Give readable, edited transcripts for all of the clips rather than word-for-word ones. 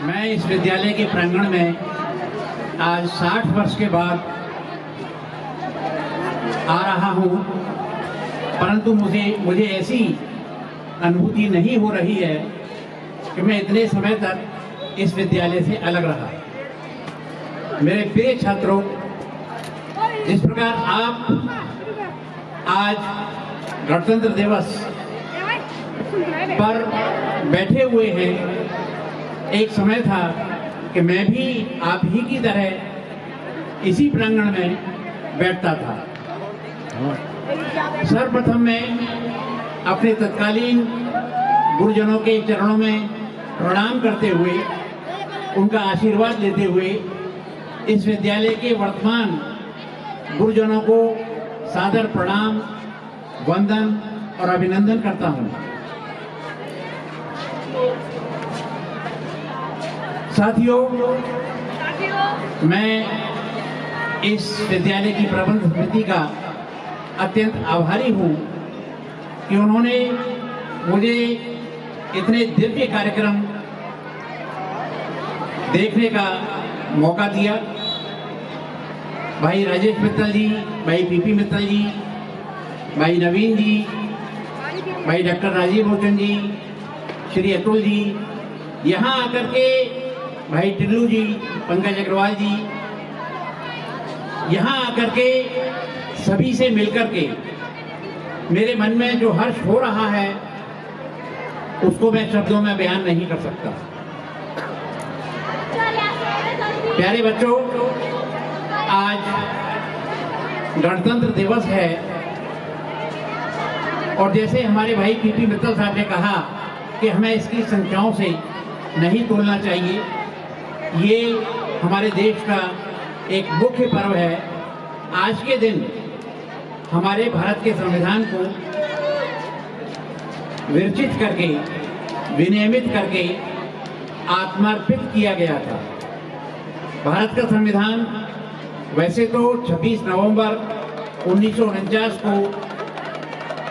मैं इस विद्यालय के प्रांगण में आज 60 वर्ष के बाद आ रहा हूँ, परंतु मुझे ऐसी अनुभूति नहीं हो रही है कि मैं इतने समय तक इस विद्यालय से अलग रहा। मेरे प्रिय छात्रों, जिस प्रकार आप आज गणतंत्र दिवस पर बैठे हुए हैं, एक समय था कि मैं भी आप ही की तरह इसी प्रांगण में बैठता था। सर्वप्रथम मैं अपने तत्कालीन गुरुजनों के चरणों में प्रणाम करते हुए, उनका आशीर्वाद लेते हुए इस विद्यालय के वर्तमान गुरुजनों को सादर प्रणाम, वंदन और अभिनंदन करता हूँ। साथियों, मैं इस विद्यालय की प्रबंध समिति का अत्यंत आभारी हूँ कि उन्होंने मुझे इतने दिव्य कार्यक्रम देखने का मौका दिया। भाई राजेश मित्तल जी, भाई पीपी मित्तल जी, भाई नवीन जी, भाई डॉक्टर राजीव भूषण जी, श्री अतुल जी, यहाँ आकर के भाई टिल्लू जी, पंकज अग्रवाल जी, यहाँ आकर के सभी से मिलकर के मेरे मन में जो हर्ष हो रहा है उसको मैं शब्दों में बयान नहीं कर सकता। प्यारे बच्चों, आज गणतंत्र दिवस है और जैसे हमारे भाई पीपी मित्तल साहब ने कहा कि हमें इसकी संख्याओं से नहीं तोलना चाहिए। ये हमारे देश का एक मुख्य पर्व है। आज के दिन हमारे भारत के संविधान को विरचित करके, विनियमित करके आत्मार्पित किया गया था। भारत का संविधान वैसे तो 26 नवंबर 1949 को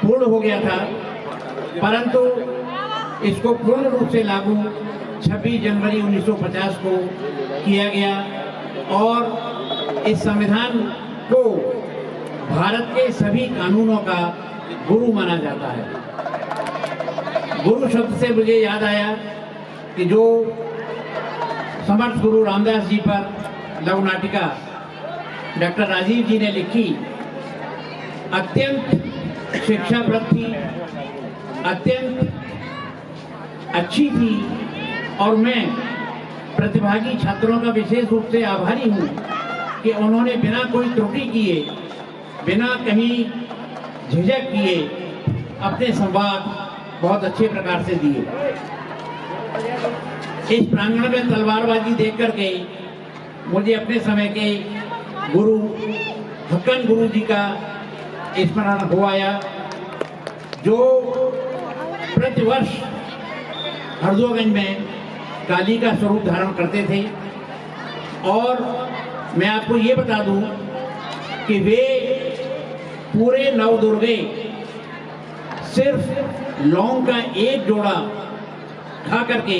पूर्ण हो गया था, परंतु इसको पूर्ण रूप से लागू 26 जनवरी 1950 को किया गया और इस संविधान को भारत के सभी कानूनों का गुरु माना जाता है। गुरु शब्द से मुझे याद आया कि जो समर्थ गुरु रामदास जी पर लघु नाटिका डॉक्टर राजीव जी ने लिखी, अत्यंत शिक्षाप्रद थी, अत्यंत अच्छी थी और मैं प्रतिभागी छात्रों का विशेष रूप से आभारी हूँ कि उन्होंने बिना कोई त्रुटि किए, बिना कहीं झिझक किए अपने संवाद बहुत अच्छे प्रकार से दिए। इस प्रांगण में तलवारबाजी देख करके मुझे अपने समय के गुरु हक्कन गुरु जी का स्मरण हो आया, जो प्रतिवर्ष हरदोगंज में काली का स्वरूप धारण करते थे। और मैं आपको ये बता दूं कि वे पूरे नवदुर्गे सिर्फ लौंग का एक जोड़ा खा करके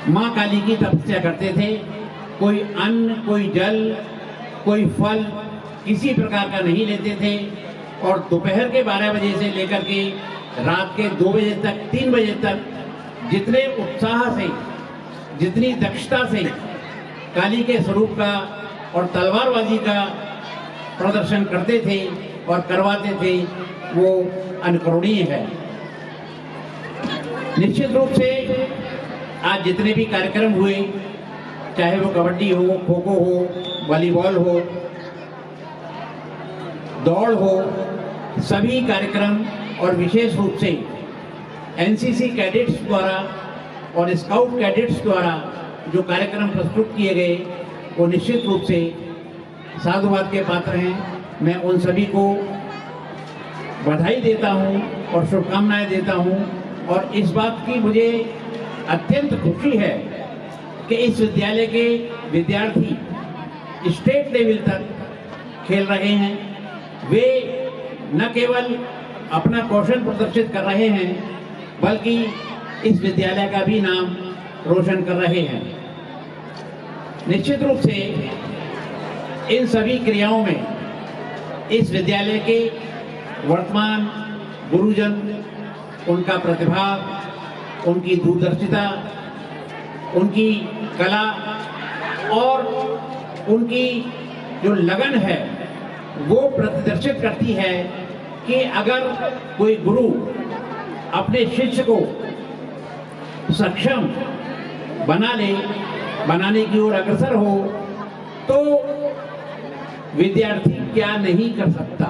माँ काली की तपस्या करते थे। कोई अन्न, कोई जल, कोई फल किसी प्रकार का नहीं लेते थे और दोपहर के 12 बजे से लेकर के रात के 2 बजे तक, 3 बजे तक जितने उत्साह से, जितनी दक्षता से काली के स्वरूप का और तलवारबाजी का प्रदर्शन करते थे और करवाते थे, वो अनुकरणीय है। निश्चित रूप से आज जितने भी कार्यक्रम हुए, चाहे वो कबड्डी हो, खो खो हो, वॉलीबॉल हो, दौड़ हो, सभी कार्यक्रम और विशेष रूप से एनसीसी कैडेट्स द्वारा और स्काउट कैडेट्स द्वारा जो कार्यक्रम प्रस्तुत किए गए, वो निश्चित रूप से साधुवाद के पात्र हैं। मैं उन सभी को बधाई देता हूं और शुभकामनाएं देता हूं और इस बात की मुझे अत्यंत खुशी है कि इस विद्यालय के विद्यार्थी स्टेट लेवल तक खेल रहे हैं। वे न केवल अपना कौशल प्रदर्शित कर रहे हैं, बल्कि इस विद्यालय का भी नाम रोशन कर रहे हैं। निश्चित रूप से इन सभी क्रियाओं में इस विद्यालय के वर्तमान गुरुजन, उनका प्रतिभा, उनकी दूरदर्शिता, उनकी कला और उनकी जो लगन है वो प्रदर्शित करती है कि अगर कोई गुरु अपने शिष्य को सक्षम बनाने की ओर अग्रसर हो तो विद्यार्थी क्या नहीं कर सकता।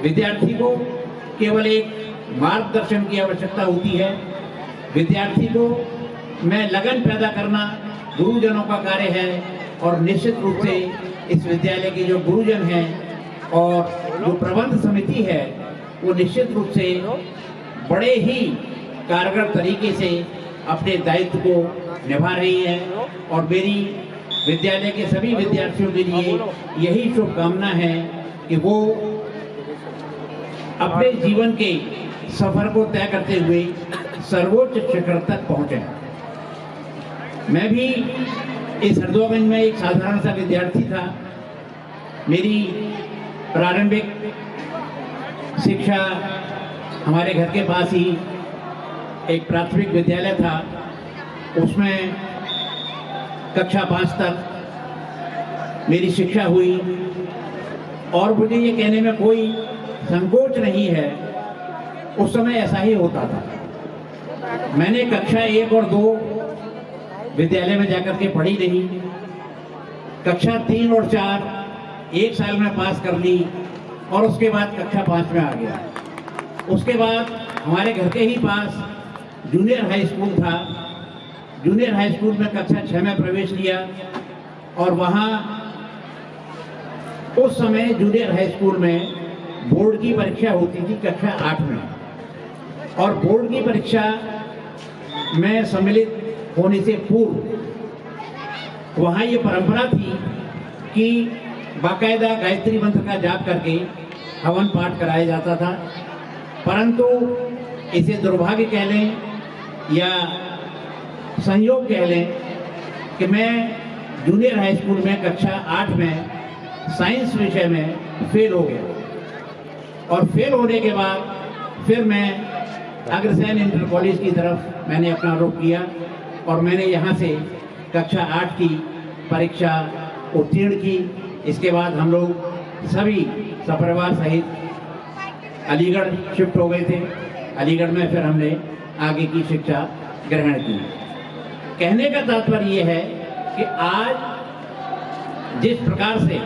विद्यार्थी को केवल एक मार्गदर्शन की आवश्यकता होती है। विद्यार्थी को में लगन पैदा करना गुरुजनों का कार्य है और निश्चित रूप से इस विद्यालय के जो गुरुजन हैं और जो प्रबंध समिति है वो निश्चित रूप से बड़े ही कारगर तरीके से अपने दायित्व को निभा रही है और मेरी विद्यालय के सभी विद्यार्थियों के लिए यही शुभकामना है कि वो अपने जीवन के सफर को तय करते हुए सर्वोच्च शिखर तक पहुंचे। मैं भी इस हरदोगंज में एक साधारण सा विद्यार्थी था। मेरी प्रारंभिक शिक्षा हमारे घर के पास ही एक प्राथमिक विद्यालय था, उसमें कक्षा 5 तक मेरी शिक्षा हुई और मुझे ये कहने में कोई संकोच नहीं है, उस समय ऐसा ही होता था। मैंने कक्षा 1 और 2 विद्यालय में जाकर के पढ़ी नहीं, कक्षा 3 और 4 एक साल में पास कर ली और उसके बाद कक्षा 5 में आ गया। उसके बाद हमारे घर के ही पास जूनियर हाई स्कूल था। जूनियर हाई स्कूल में कक्षा 6 में प्रवेश लिया और वहाँ उस समय जूनियर हाई स्कूल में बोर्ड की परीक्षा होती थी कक्षा 8 में, और बोर्ड की परीक्षा में सम्मिलित होने से पूर्व वहाँ ये परंपरा थी कि बाकायदा गायत्री मंत्र का जाप करके हवन पाठ कराया जाता था। परंतु इसे दुर्भाग्य कह लें या संयोग कह लें कि मैं जूनियर हाई स्कूल में कक्षा 8 में साइंस विषय में फेल हो गया और फेल होने के बाद फिर मैं अग्रसेन इंटर कॉलेज की तरफ मैंने अपना रुख किया और मैंने यहाँ से कक्षा 8 की परीक्षा उत्तीर्ण की। इसके बाद हम लोग सभी सपरिवार सहित अलीगढ़ शिफ्ट हो गए थे। अलीगढ़ में फिर हमने आगे की शिक्षा ग्रहण की। कहने का तात्पर्य ये है कि आज जिस प्रकार से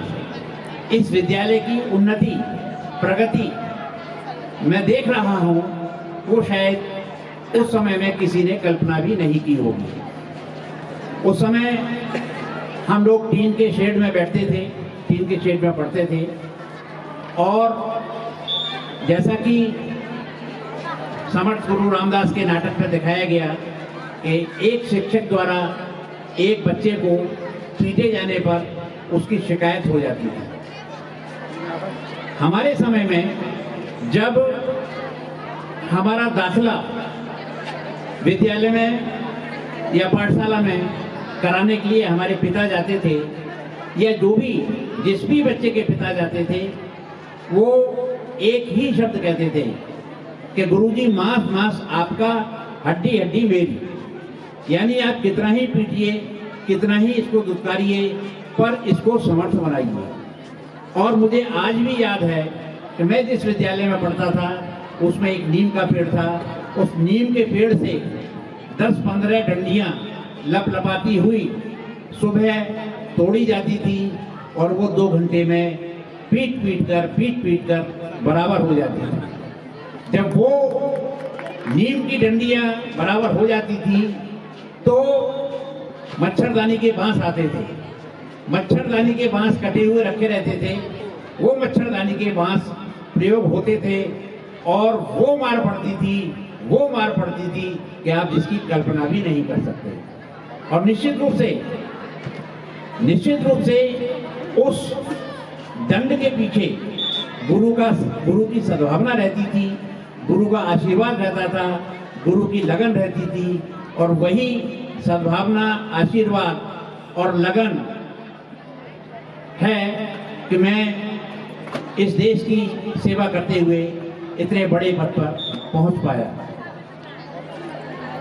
इस विद्यालय की उन्नति, प्रगति मैं देख रहा हूँ वो शायद उस समय में किसी ने कल्पना भी नहीं की होगी। उस समय हम लोग टीन के शेड में बैठते थे, टीन के शेड में पढ़ते थे और जैसा कि समर्थ गुरु रामदास के नाटक में दिखाया गया कि एक शिक्षक द्वारा एक बच्चे को पीटे जाने पर उसकी शिकायत हो जाती थी। हमारे समय में जब हमारा दाखिला विद्यालय में या पाठशाला में कराने के लिए हमारे पिता जाते थे या जो भी जिस भी बच्चे के पिता जाते थे वो एक ही शब्द कहते थे कि गुरुजी मांस मांस आपका, हड्डी हड्डी मेरी। यानी आप कितना ही पीटिए, कितना ही इसको दुत्कारिए, पर इसको समर्थ बनाइए। और मुझे आज भी याद है कि मैं जिस विद्यालय में पढ़ता था उसमें एक नीम का पेड़ था। उस नीम के पेड़ से 10-15 डंडियां लपलपाती हुई सुबह तोड़ी जाती थी और वो 2 घंटे में पीट पीट कर बराबर हो जाती थी। जब वो नीम की डंडियां बराबर हो जाती थी तो मच्छरदानी के बांस आते थे। मच्छरदानी के बांस कटे हुए रखे रहते थे। वो मच्छरदानी के बांस प्रयोग होते थे और वो मार पड़ती थी कि आप जिसकी कल्पना भी नहीं कर सकते। और निश्चित रूप से उस दंड के पीछे गुरु की सद्भावना रहती थी, गुरु का आशीर्वाद रहता था, गुरु की लगन रहती थी और वही सद्भावना, आशीर्वाद और लगन है कि मैं इस देश की सेवा करते हुए इतने बड़े पद पर पहुंच पाया।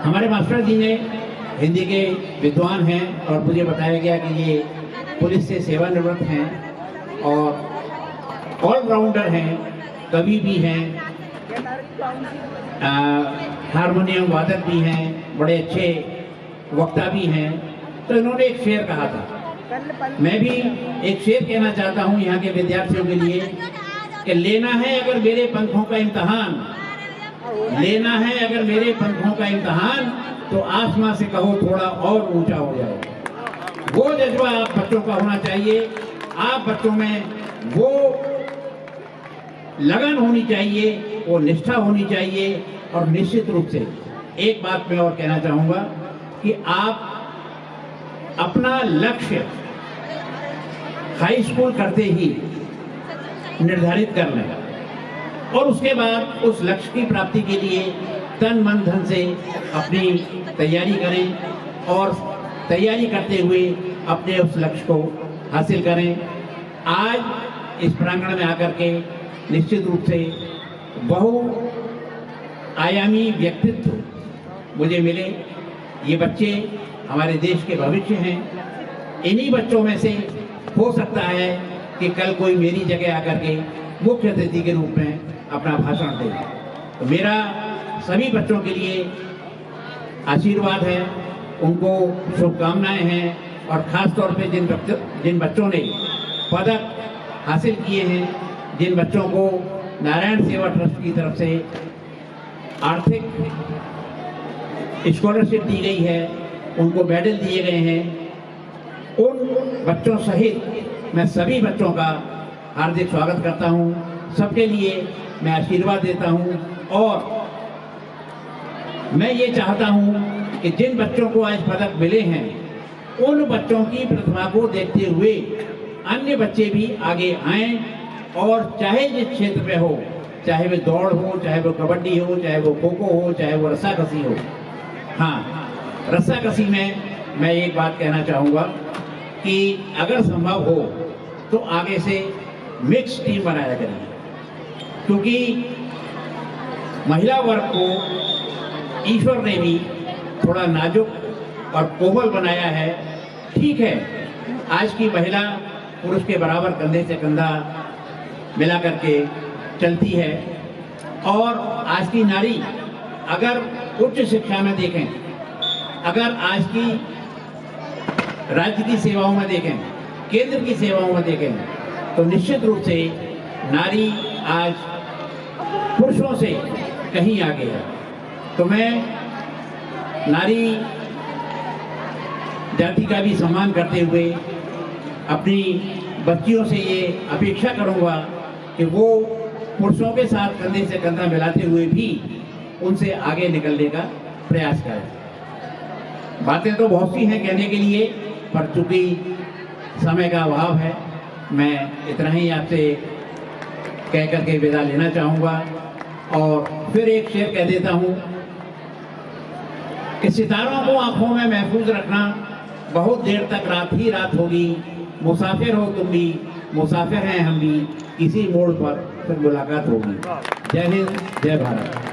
हमारे मास्टर जी ने हिंदी के विद्वान हैं और मुझे बताया गया कि ये पुलिस से सेवानिवृत्त हैं और ऑलराउंडर हैं, कवि भी हैं, हारमोनियम वादक भी हैं, बड़े अच्छे वक्ता भी हैं। तो इन्होंने एक शेर कहा था, मैं भी एक शेर कहना चाहता हूँ यहाँ के विद्यार्थियों के लिए कि लेना है अगर मेरे पंखों का इम्तहान, लेना है अगर मेरे पंखों का इम्तहान, तो आसमां से कहो थोड़ा और ऊंचा हो जाए। वो जज्बा आप बच्चों का होना चाहिए, आप बच्चों में वो लगन होनी चाहिए, वो निष्ठा होनी चाहिए। और निश्चित रूप से एक बात मैं और कहना चाहूँगा कि आप अपना लक्ष्य हाई स्कूल करते ही निर्धारित कर लें और उसके बाद उस लक्ष्य की प्राप्ति के लिए तन मन धन से अपनी तैयारी करें और तैयारी करते हुए अपने उस लक्ष्य को हासिल करें। आज इस प्रांगण में आकर के निश्चित रूप से बहु आयामी व्यक्तित्व मुझे मिले। ये बच्चे हमारे देश के भविष्य हैं। इन्हीं बच्चों में से हो सकता है कि कल कोई मेरी जगह आकर के मुख्य अतिथि के रूप में अपना भाषण दे। तो मेरा सभी बच्चों के लिए आशीर्वाद है, उनको शुभकामनाएं हैं और ख़ास तौर पे जिन बच्चों ने पदक हासिल किए हैं, जिन बच्चों को नारायण सेवा ट्रस्ट की तरफ से आर्थिक स्कॉलरशिप दी गई है, उनको मेडल दिए गए हैं, उन बच्चों सहित मैं सभी बच्चों का हार्दिक स्वागत करता हूं। सबके लिए मैं आशीर्वाद देता हूं और मैं ये चाहता हूं कि जिन बच्चों को आज पदक मिले हैं, उन बच्चों की प्रतिभा को देखते हुए अन्य बच्चे भी आगे आएं और चाहे जिस क्षेत्र में हो, चाहे वो दौड़ हो, चाहे वो कबड्डी हो, चाहे वो खो खो हो, चाहे वो रस्साकसी हो। हाँ, रस्साकसी में मैं एक बात कहना चाहूँगा कि अगर संभव हो तो आगे से मिक्स टीम बनाया करें, क्योंकि महिला वर्ग को ईश्वर ने भी थोड़ा नाजुक और कोमल बनाया है। ठीक है, आज की महिला पुरुष के बराबर कंधे से कंधा मिला करके चलती है और आज की नारी अगर उच्च शिक्षा में देखें, अगर आज की राज्य की सेवाओं में देखें, केंद्र की सेवाओं में देखें, तो निश्चित रूप से नारी आज पुरुषों से कहीं आगे है। तो मैं नारी जाति का भी सम्मान करते हुए अपनी बच्चियों से ये अपेक्षा करूंगा कि वो पुरुषों के साथ कंधे से कंधा मिलाते हुए भी उनसे आगे निकलने का प्रयास करें। बातें तो बहुत सी हैं कहने के लिए, पर चूंकि समय का अभाव है, मैं इतना ही आपसे कह करके विदा लेना चाहूँगा। और फिर एक शेर कह देता हूँ कि सितारों को आंखों में महफूज रखना, बहुत देर तक रात ही रात होगी, मुसाफिर हो तुम भी, मुसाफिर हैं हम भी, किसी मोड़ पर फिर मुलाकात होगी। जय हिंद, जय भारत।